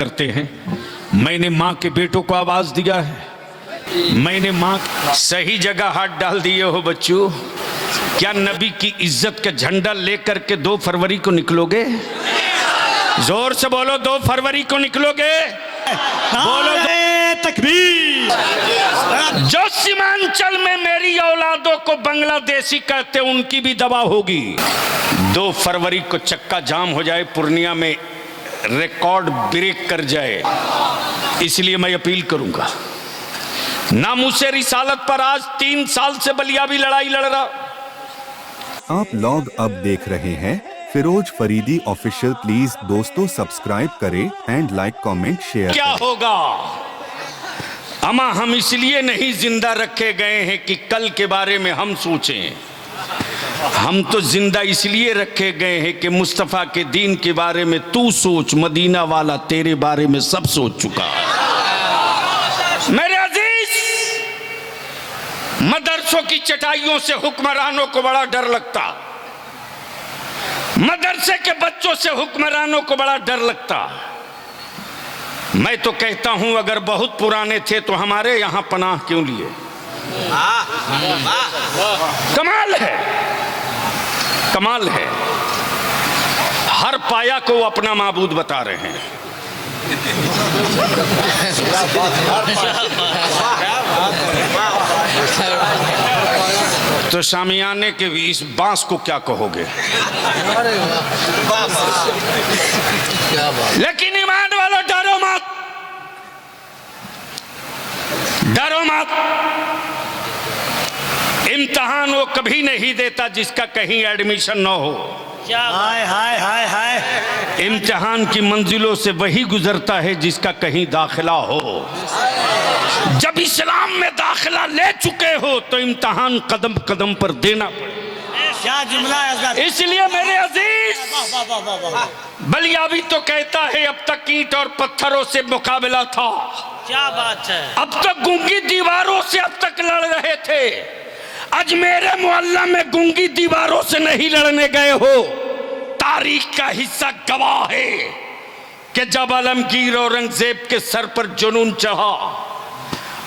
करते हैं। मैंने माँ के बेटों को आवाज दिया है, मैंने माँ सही जगह हाथ डाल दिए हो बच्चों। क्या नबी की इज्जत का झंडा लेकर के 2 फरवरी को निकलोगे? जोर से बोलो, 2 फरवरी को निकलोगे? बोलो तकबीर। जो सीमांचल में मेरी औलादों को बांग्लादेशी कहते उनकी भी दवा होगी। 2 फरवरी को चक्का जाम हो जाए, पूर्णिया में रिकॉर्ड ब्रेक कर जाए, इसलिए मैं अपील करूंगा। नामुसे रिसालत पर आज 3 साल से बलियाबी लड़ाई लड़ रहा। आप लोग अब देख रहे हैं फिरोज फरीदी ऑफिशियल। प्लीज दोस्तों सब्सक्राइब करें एंड लाइक कमेंट शेयर। क्या होगा? अमा हम इसलिए नहीं जिंदा रखे गए हैं कि कल के बारे में हम सोचें। हम तो जिंदा इसलिए रखे गए हैं कि मुस्तफा के दीन के बारे में तू सोच। मदीना वाला तेरे बारे में सब सोच चुका है। मेरे अजीज, मदरसों की चटाइयों से हुक्मरानों को बड़ा डर लगता, मदरसे के बच्चों से हुक्मरानों को बड़ा डर लगता। मैं तो कहता हूं अगर बहुत पुराने थे तो हमारे यहां पनाह क्यों लिए? कमाल है, कमाल है। हर पाया को अपना माबूद बता रहे हैं। तो शामियाने के इस बांस को क्या कहोगे? लेकिन ईमान वालों, डरो मत, डरो मत। इम्तिहान वो कभी नहीं देता जिसका कहीं एडमिशन न हो। हाय हाय हाय हाय। इम्तिहान की मंजिलों से वही गुजरता है जिसका कहीं दाखिला हो। जब इस्लाम में दाखिला ले चुके हो तो इम्तिहान कदम कदम पर देना पड़े। क्या जुमला है? इसलिए मेरे अजीज, बलियाबी तो कहता है अब तक ईंट और पत्थरों से मुकाबला था। क्या बात है? अब तक गूंगी दीवारों से अब तक लड़ रहे थे। आज मेरे मोहल्ला में गूंगी दीवारों से नहीं लड़ने गए हो। तारीख का हिस्सा गवाह है कि जब आलमगीर औरंगजेब के सर पर जुनून चढ़ा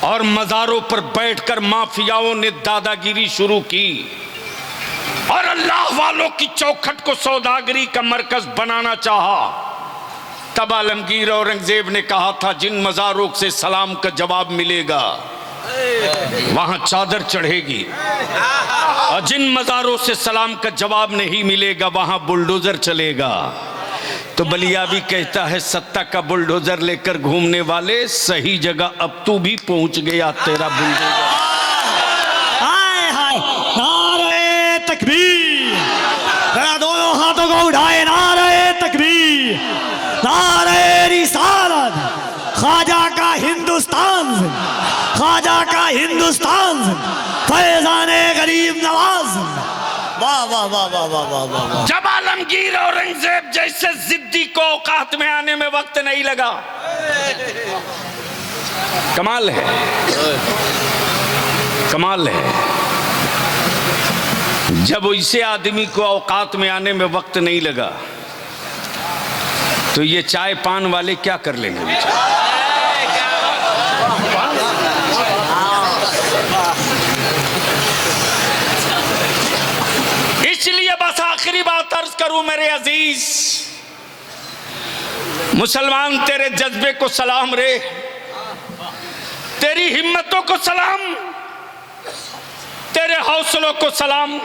और मजारों पर बैठकर माफियाओं ने दादागिरी शुरू की और अल्लाह वालों की चौखट को सौदागरी का मरकज बनाना चाहा, तब आलमगीर औरंगजेब ने कहा था जिन मजारों से सलाम का जवाब मिलेगा वहां चादर चढ़ेगी, और जिन मजारों से सलाम का जवाब नहीं मिलेगा वहां बुलडोजर चलेगा। तो बलियाबी कहता है सत्ता का बुलडोजर लेकर घूमने वाले, सही जगह अब तू भी पहुंच गया, तेरा बुलडोजर। हाय हाय। नारे तकबीर। जरा दोनों हाथों को उठाए, नारे तकबीर, नारे रिसालत। ख्वाजा का हिंदुस्तान, ख्वाजा का हिंदुस्तान, फैजाने गरीब नवाज। वाह वाह वाह वाह वाह वाह वाह। जब आलमगीर औरंगजेब जैसे जिद्दी को औकात में आने में वक्त नहीं लगा। कमाल है, कमाल है। जब इसे आदमी को औकात में आने में वक्त नहीं लगा तो ये चाय पान वाले क्या कर लेंगे बेचारे? इसलिए बस आखिरी बात अर्ज करूं मेरे अजीज, मुसलमान तेरे जज्बे को सलाम रे, तेरी हिम्मतों को सलाम, तेरे हौसलों को सलाम।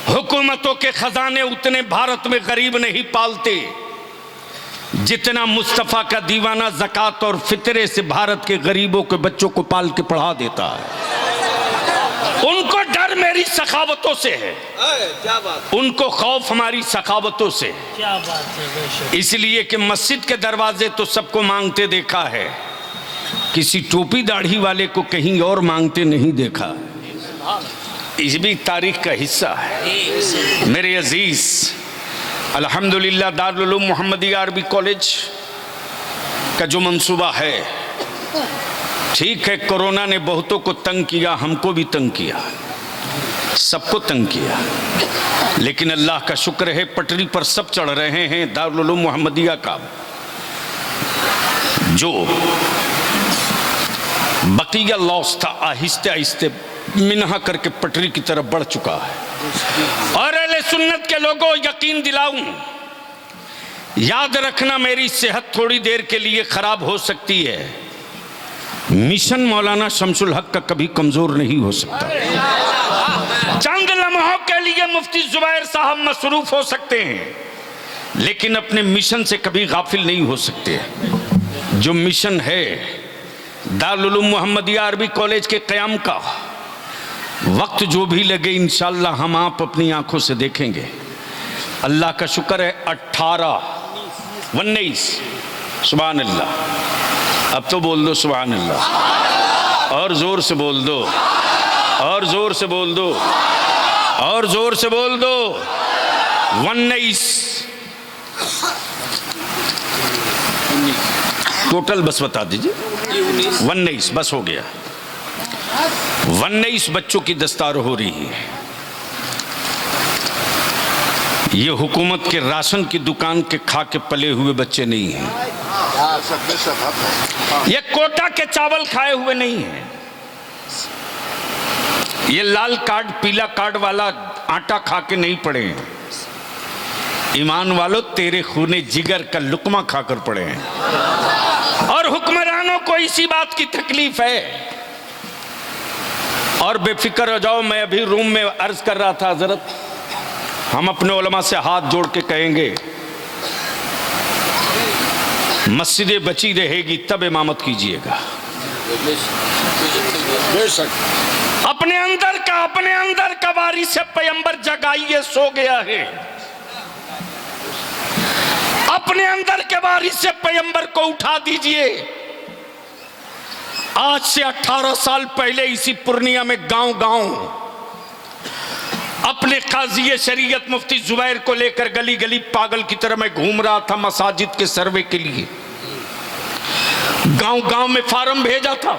हुकूमतों के खजाने उतने भारत में गरीब नहीं पालते जितना मुस्तफा का दीवाना ज़कात और फितरे से भारत के गरीबों के बच्चों को पाल के पढ़ा देता है। उनको डर मेरी सखावतों से है, क्या बात? उनको खौफ हमारी सखावतों से। क्या बात है? इसलिए कि मस्जिद के दरवाजे तो सबको मांगते देखा है, किसी टोपी दाढ़ी वाले को कहीं और मांगते नहीं देखा। इस भी तारीख का हिस्सा है। मेरे अजीज, अल्हम्दुलिल्लाह दारुल उलूम मोहम्मदिया अरबी कॉलेज का जो मंसूबा है, ठीक है कोरोना ने बहुतों को तंग किया, हमको भी तंग किया, सबको तंग किया, लेकिन अल्लाह का शुक्र है पटरी पर सब चढ़ रहे हैं। दारुल उलूम मोहम्मदिया का जो बकिया लॉस था आहिस्ते आहिस्ते मिनहा करके पटरी की तरफ बढ़ चुका है। और अहले सुन्नत के लोगों, यकीन दिलाऊं, याद रखना मेरी सेहत थोड़ी देर के लिए खराब हो सकती है, मिशन मौलाना शमसुल हक का कभी कमजोर नहीं हो सकता। चंद लम्हों के लिए मुफ्ती जुबैर साहब मसरूफ हो सकते हैं, लेकिन अपने मिशन से कभी गाफिल नहीं हो सकते। जो मिशन है दारुल उलूम मोहम्मदिया अरबी कॉलेज के क़याम का, वक्त जो भी लगे इंशाअल्लाह हम आप अपनी आंखों से देखेंगे। अल्लाह का शुक्र है 19 सुभान अल्लाह। अब तो बोल दो सुभान अल्लाह, और जोर से बोल दो, और जोर से बोल दो, और जोर से बोल दो। 19 टोटल बस बता दीजिए। 19 बस हो गया। 19 बच्चों की दस्तार हो रही है। ये हुकूमत के राशन की दुकान के खा के पले हुए बच्चे नहीं हैं। ये कोटा के चावल खाए हुए नहीं हैं। ये लाल कार्ड पीला कार्ड वाला आटा खा के नहीं पड़े हैं। ईमान वालों, तेरे खूने जिगर का लुकमा खाकर पड़े हैं। और हुक्मरानों को इसी बात की तकलीफ है। और बेफिक्र हो जाओ, मैं अभी रूम में अर्ज कर रहा था, हजरत हम अपने उलमा से हाथ जोड़ के कहेंगे मस्जिदें बची रहेगी तब इमामत कीजिएगा। अपने अंदर का वारिस से पैगंबर जगाइए, सो गया है। अपने अंदर के वारिस से पैगंबर को उठा दीजिए। आज से 18 साल पहले इसी पूर्णिया में गांव अपने काजी शरीयत मुफ्ती जुबैर को लेकर गली गली पागल की तरह मैं घूम रहा था मसाजिद के सर्वे के लिए। गांव में फार्म भेजा था,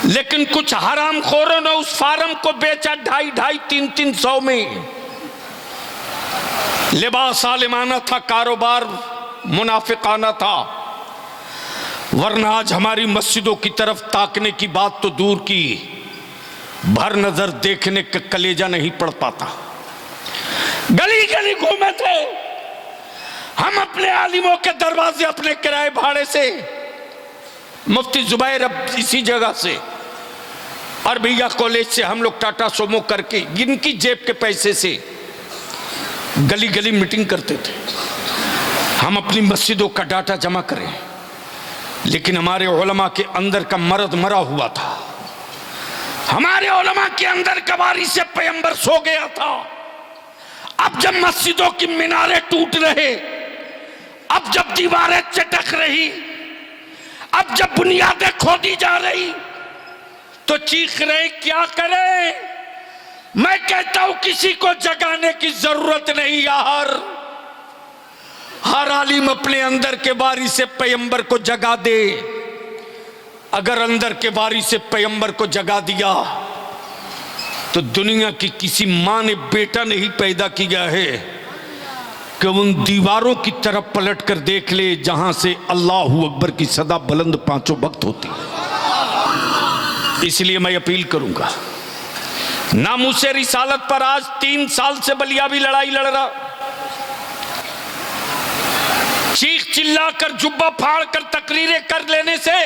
लेकिन कुछ हराम खोरों ने उस फार्म को बेचा 250, 300 में। लिबास आलिमाना था, कारोबार मुनाफिकाना था। वरना आज हमारी मस्जिदों की तरफ ताकने की बात तो दूर की, भर नजर देखने का कलेजा नहीं पड़ पाता। गली गली घूमे थे हम अपने आलिमों के दरवाजे, अपने किराए भाड़े से। मुफ्ती जुबैर अब इसी जगह से, और भैया कॉलेज से हम लोग टाटा सोमो करके इनकी जेब के पैसे से गली गली मीटिंग करते थे। हम अपनी मस्जिदों का डाटा जमा करें, लेकिन हमारे उलमा के अंदर का मर्द मरा हुआ था। हमारे उलमा के अंदर का वारिस से पैगंबर सो गया था। अब जब मस्जिदों की मीनारें टूट रहे, अब जब दीवारें चटक रही, अब जब बुनियादें खोदी जा रही, तो चीख रहे क्या करें। मैं कहता हूं किसी को जगाने की जरूरत नहीं यार। हर आलिम अपने अंदर के वारिस से पैगंबर को जगा दे। अगर अंदर के वारिस से पैगंबर को जगा दिया तो दुनिया की किसी मां ने बेटा नहीं पैदा किया है कि उन दीवारों की तरफ पलट कर देख ले जहां से अल्लाहू अकबर की सदा बुलंद 5 वक्त होती है। इसलिए मैं अपील करूंगा, नामुसे रिसालत पर आज 3 साल से बलियावी लड़ाई लड़ रहा, चीख चिल्ला कर जुब्बा फाड़ कर तकरीरें कर लेने से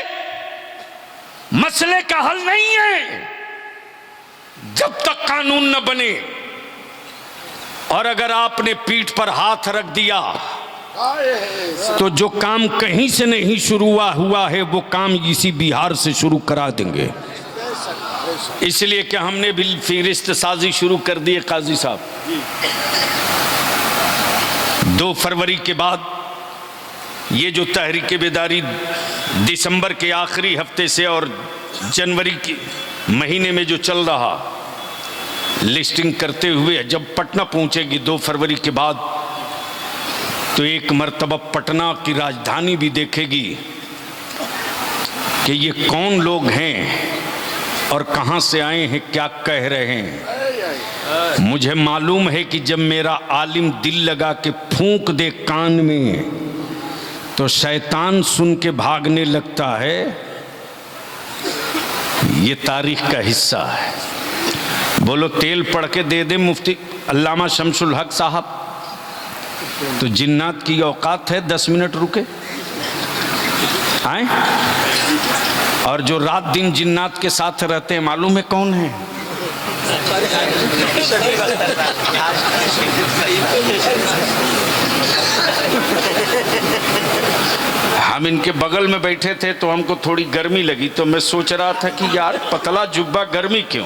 मसले का हल नहीं है, जब तक कानून न बने। और अगर आपने पीठ पर हाथ रख दिया तो जो काम कहीं से नहीं शुरू हुआ है वो काम इसी बिहार से शुरू करा देंगे। इसलिए कि हमने भी फिरिस्त साजी शुरू कर दी है काजी साहब। 2 फरवरी के बाद ये जो तहरीक बेदारी दिसंबर के आखिरी हफ्ते से और जनवरी के महीने में जो चल रहा, लिस्टिंग करते हुए जब पटना पहुंचेगी 2 फरवरी के बाद, तो एक मर्तबा पटना की राजधानी भी देखेगी कि ये कौन लोग हैं और कहां से आए हैं, क्या कह रहे हैं। मुझे मालूम है कि जब मेरा आलिम दिल लगा के फूंक दे कान में तो शैतान सुन के भागने लगता है। ये तारीख का हिस्सा है। बोलो तेल पढ़ के दे दे मुफ्ती अल्लामा शमसुल हक साहब, तो जिन्नात की औकात है 10 मिनट रुके आए। और जो रात दिन जिन्नात के साथ रहते हैं मालूम है कौन है? हम इनके बगल में बैठे थे तो हमको थोड़ी गर्मी लगी, तो मैं सोच रहा था कि यार पतला जुब्बा गर्मी क्यों,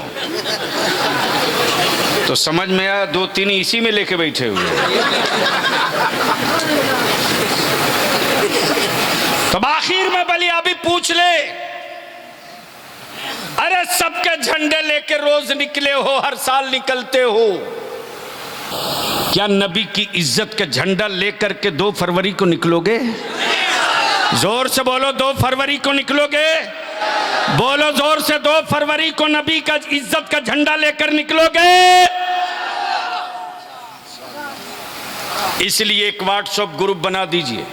तो समझ में आया 2-3 इसी में लेके बैठे हुए। तो आखिर में बलिया भी पूछ ले, अरे सबके झंडे लेके रोज निकले हो, हर साल निकलते हो, क्या नबी की इज्जत का झंडा लेकर के 2 फरवरी को निकलोगे? जोर से बोलो 2 फरवरी को निकलोगे? बोलो जोर से 2 फरवरी को नबी का इज्जत का झंडा लेकर निकलोगे? इसलिए एक व्हाट्सएप ग्रुप बना दीजिए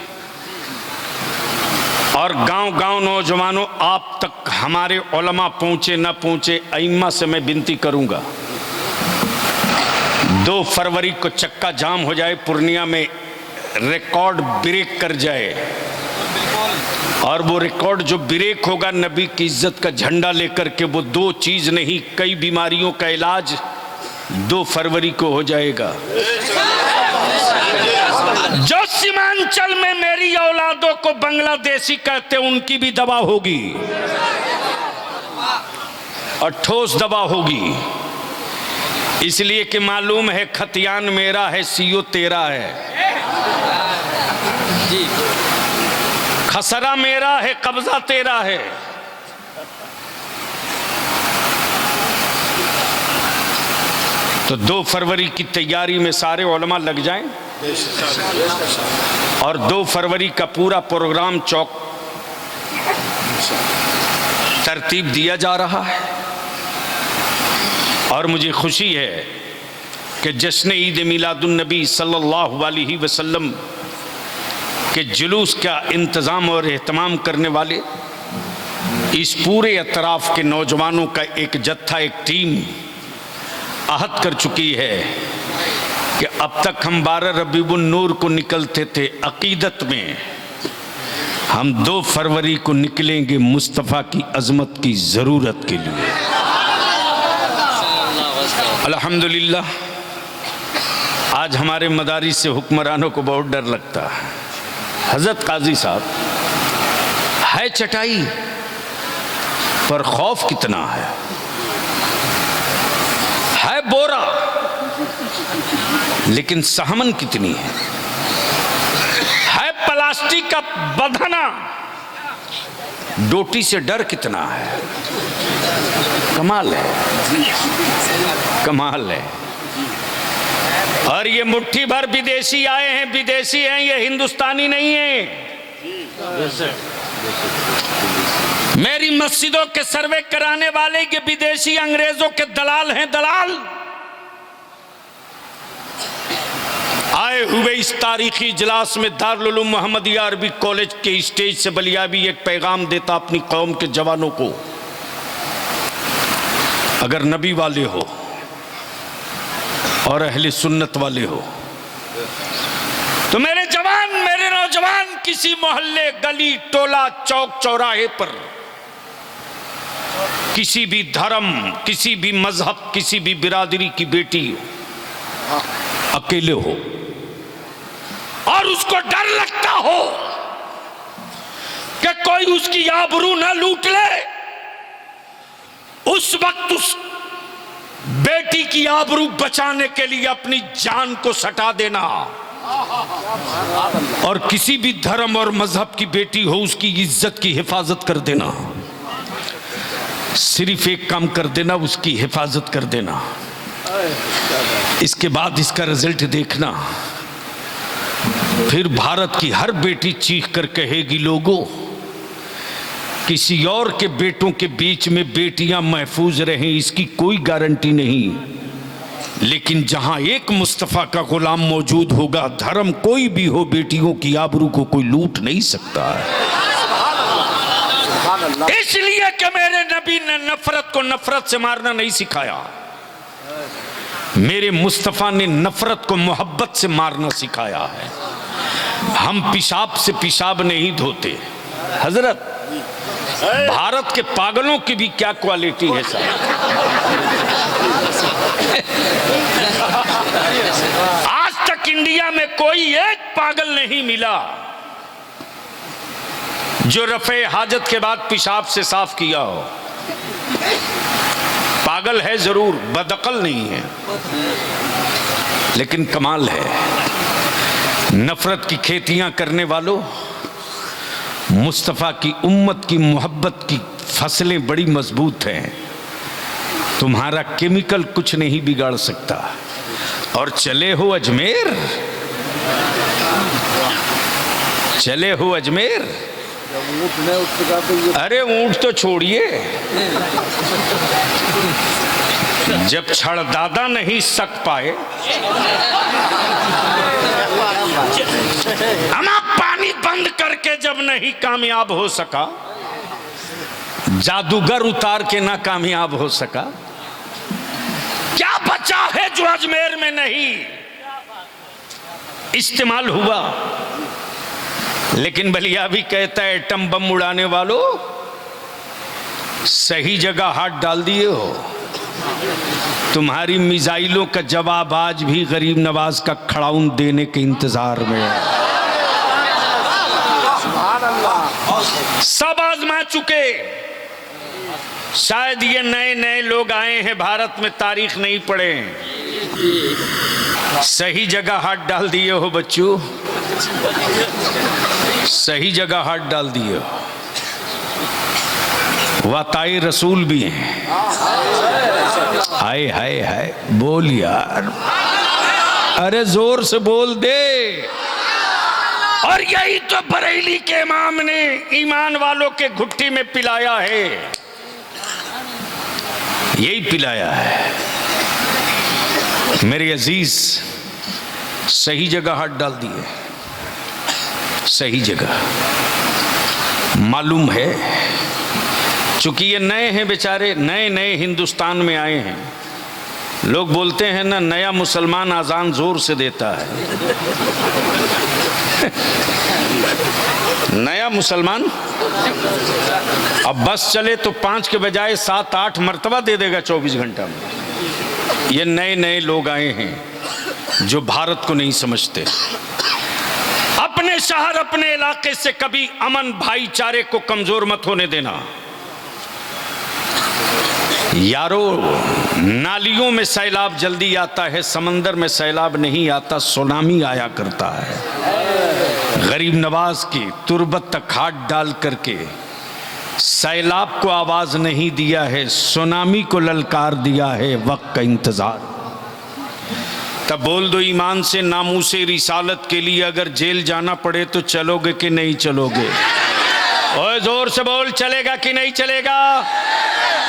और गांव-गांव नौजवानों आप तक हमारे उलमा पहुंचे न पहुंचे, अइम्मा से मैं विनती करूंगा 2 फरवरी को चक्का जाम हो जाए, पूर्णिया में रिकॉर्ड ब्रेक कर जाए, और वो रिकॉर्ड जो ब्रेक होगा नबी की इज्जत का झंडा लेकर के, वो 2 चीज नहीं कई बीमारियों का इलाज 2 फरवरी को हो जाएगा। जो सीमांचल में मेरी औलादों को बांग्लादेशी कहते उनकी भी दवा होगी और ठोस दवा होगी, इसलिए कि मालूम है खतियान मेरा है, सीओ तेरा है, खसरा मेरा है, कब्जा तेरा है। तो 2 फरवरी की तैयारी में सारे उलमा लग जाएं और 2 फरवरी का पूरा प्रोग्राम चौक तरतीब दिया जा रहा है। और मुझे खुशी है कि जश्न ईद मिलादुन नबी सल्लल्लाहु अलैहि वसल्लम के जुलूस का इंतज़ाम और एहतमाम करने वाले इस पूरे अतराफ के नौजवानों का एक जत्था, एक टीम अहद कर चुकी है कि अब तक हम 12 रबीउन नूर को निकलते थे, अकीदत में हम 2 फरवरी को निकलेंगे मुस्तफ़ा की अजमत की ज़रूरत के लिए। अल्हम्दुलिल्लाह आज हमारे मदारिस से हुक्मरानों को बहुत डर लगता है। हज़रत काजी साहब है चटाई पर खौफ कितना है बोरा लेकिन सहमन कितनी है प्लास्टिक का बंधना, डोटी से डर कितना है। कमाल है, कमाल है। और ये मुट्ठी भर विदेशी आए हैं, विदेशी हैं, ये हिंदुस्तानी नहीं है। मेरी मस्जिदों के सर्वे कराने वाले ये विदेशी अंग्रेजों के दलाल हैं, दलाल। आए हुए इस तारीखी इजलास में दारुल उलूम मोहम्मदिया अरबी कॉलेज के स्टेज से बलिया भी एक पैगाम देता अपनी कौम के जवानों को, अगर नबी वाले हो और अहले सुन्नत वाले हो तो मेरे जवान, मेरे नौजवान किसी मोहल्ले, गली, टोला, चौक, चौराहे पर किसी भी धर्म, किसी भी मजहब, किसी भी बिरादरी की बेटी अकेले हो और उसको डर लगता हो कि कोई उसकी आबरू ना लूट ले, उस वक्त उस बेटी की आबरू बचाने के लिए अपनी जान को सटा देना। और किसी भी धर्म और मजहब की बेटी हो उसकी इज्जत की हिफाजत कर देना। सिर्फ एक काम कर देना, उसकी हिफाजत कर देना। इसके बाद इसका रिजल्ट देखना। फिर भारत की हर बेटी चीख कर कहेगी, लोगों किसी और के बेटों के बीच में बेटियां महफूज रहें इसकी कोई गारंटी नहीं, लेकिन जहां एक मुस्तफा का गुलाम मौजूद होगा, धर्म कोई भी हो, बेटियों की आबरू को कोई लूट नहीं सकता है। इसलिए कि मेरे नबी ने नफरत को नफरत से मारना नहीं सिखाया, मेरे मुस्तफा ने नफरत को मोहब्बत से मारना सिखाया है। हम पेशाब से पेशाब नहीं धोते। हजरत, भारत के पागलों की भी क्या क्वालिटी है साहब। आज तक इंडिया में कोई एक पागल नहीं मिला जो रफे हाजत के बाद पेशाब से साफ किया हो। पागल है जरूर, बदअक्ल नहीं है, लेकिन कमाल है। नफरत की खेतियां करने वालों, मुस्तफा की उम्मत की मोहब्बत की फसलें बड़ी मजबूत हैं, तुम्हारा केमिकल कुछ नहीं बिगाड़ सकता। और चले हो अजमेर, चले हो अजमेर, अरे ऊंट तो छोड़िए, जब छड़दादा नहीं सक पाए, हमा पानी बंद करके जब नहीं कामयाब हो सका, जादूगर उतार के ना कामयाब हो सका, क्या बचा है जो अजमेर में नहीं इस्तेमाल हुआ। लेकिन बलिया भी कहता है, एटम बम उड़ाने वालों सही जगह हाथ डाल दिए हो, तुम्हारी मिसाइलों का जवाब आज भी गरीब नवाज का खड़ाउन देने के इंतजार में है। सब आजमा चुके, शायद ये नए नए लोग आए हैं भारत में, तारीख नहीं पढ़े। सही जगह हाथ डाल दिए हो बच्चों, सही जगह हाथ डाल दिए हो। वाताए रसूल भी हैं। हाय हाय हाय, बोल यार, अरे जोर से बोल दे। और यही तो बरेली के इमाम ने ईमान वालों के घुट्टी में पिलाया है, यही पिलाया है। मेरे अजीज, सही जगह हाथ डाल दिए, सही जगह। मालूम है, चूंकि ये नए हैं बेचारे, नए नए हिंदुस्तान में आए हैं, लोग बोलते हैं ना, नया मुसलमान आजान जोर से देता है। नया मुसलमान अब बस चले तो 5 के बजाय 7-8 मर्तबा दे देगा 24 घंटा में। ये नए नए लोग आए हैं जो भारत को नहीं समझते। अपने शहर, अपने इलाके से कभी अमन भाईचारे को कमजोर मत होने देना यारो। नालियों में सैलाब जल्दी आता है, समंदर में सैलाब नहीं आता, सुनामी आया करता है। गरीब नवाज की तुरबत तक हाथ डाल करके सैलाब को आवाज नहीं दिया है, सुनामी को ललकार दिया है। वक्त का इंतजार। तब बोल दो ईमान से, नामूसे रिसालत के लिए अगर जेल जाना पड़े तो चलोगे कि नहीं चलोगे? ओए जोर से बोल, चलेगा कि नहीं चलेगा?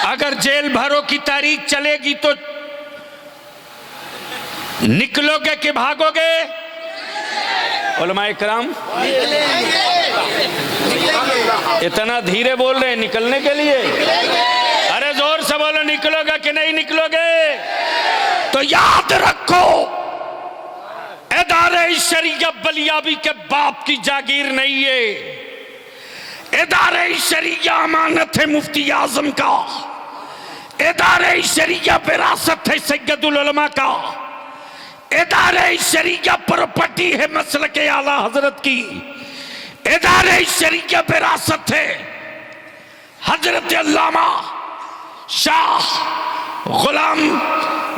अगर जेल भरो की तारीख चलेगी तो निकलोगे कि भागोगे? उलमाए कराम इतना धीरे बोल रहे हैं निकलने के लिए। अरे जोर से बोलो, निकलोगे कि नहीं निकलोगे? तो याद रखो, इदारे शरिया बलियाबी के बाप की जागीर नहीं है। इदारे शरिया अमानत है मुफ्ती आजम का। इदारे शरिया विरासत है सैयदुल उलमा का। इदारे शरिया प्रॉपर्टी है मसलक आला हजरत की। इदारे शरिया विरासत है हजरत अल्लामा शाह गुलाम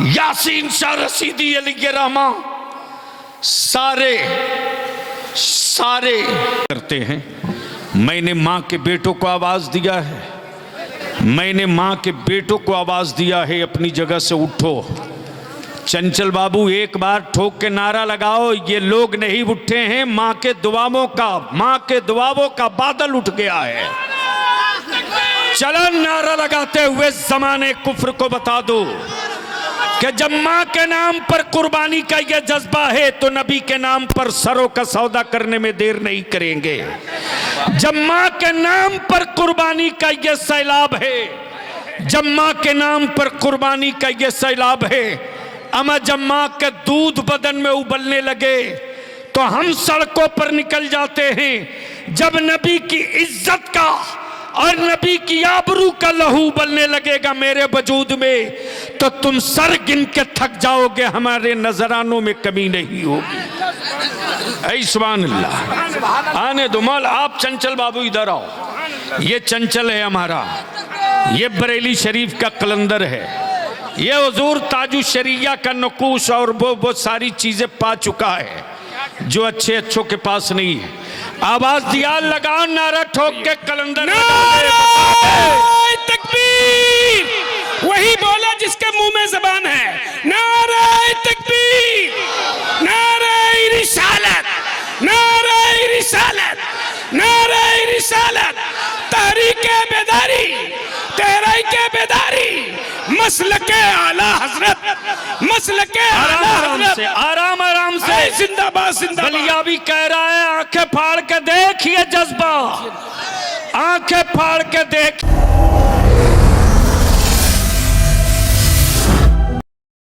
यासीन शाह रशीदी अली रहमा। सारे करते हैं। मैंने माँ के बेटों को आवाज दिया है, मैंने माँ के बेटों को आवाज दिया है, अपनी जगह से उठो। चंचल बाबू एक बार ठोक के नारा लगाओ, ये लोग नहीं उठे हैं, माँ के दुआओं का बादल उठ गया है। चलो नारा लगाते हुए जमाने कुफ्र को बता दो कि जब माँ के नाम पर कुर्बानी का यह जज्बा है तो नबी के नाम पर सरों का सौदा करने में देर नहीं करेंगे। जब माँ के नाम पर कुर्बानी का यह सैलाब है, जब माँ के नाम पर कुर्बानी का यह सैलाब है, अमा जब माँ के दूध बदन में उबलने लगे तो हम सड़कों पर निकल जाते हैं। जब नबी की इज्जत का और नबी की आबरू का लहू उबलने लगेगा मेरे वजूद में, तो तुम सर गिन के थक जाओगे, हमारे नजरानों में कमी नहीं होगी। ऐ सुभान अल्लाह। आने दो मौल, आप चंचल बाबू इधर आओ। ये चंचल है हमारा, ये बरेली शरीफ का कलंदर है, ये हुजूर ताजु शरिया का नकूश और वो सारी चीजें पा चुका है जो अच्छे अच्छों के पास नहीं है। आवाज दिया लगाओ, नारा ठोक के कलंदर तकबीर, वही बोला जिसके मुंह में जबान है। नारे तकबीर, नारे रिसालत, नारे रिसालत, नारे रिसालत, तहरीके बेदारी, तहरीके बेदारी, मसलके आला हजरत, मसलके आला हजरत। आराम आराम से जिंदाबाद जिंदाबाद। बलिया भी कह रहा है, आंखें फाड़ के देखिए जज्बा, आंखें फाड़ के देख।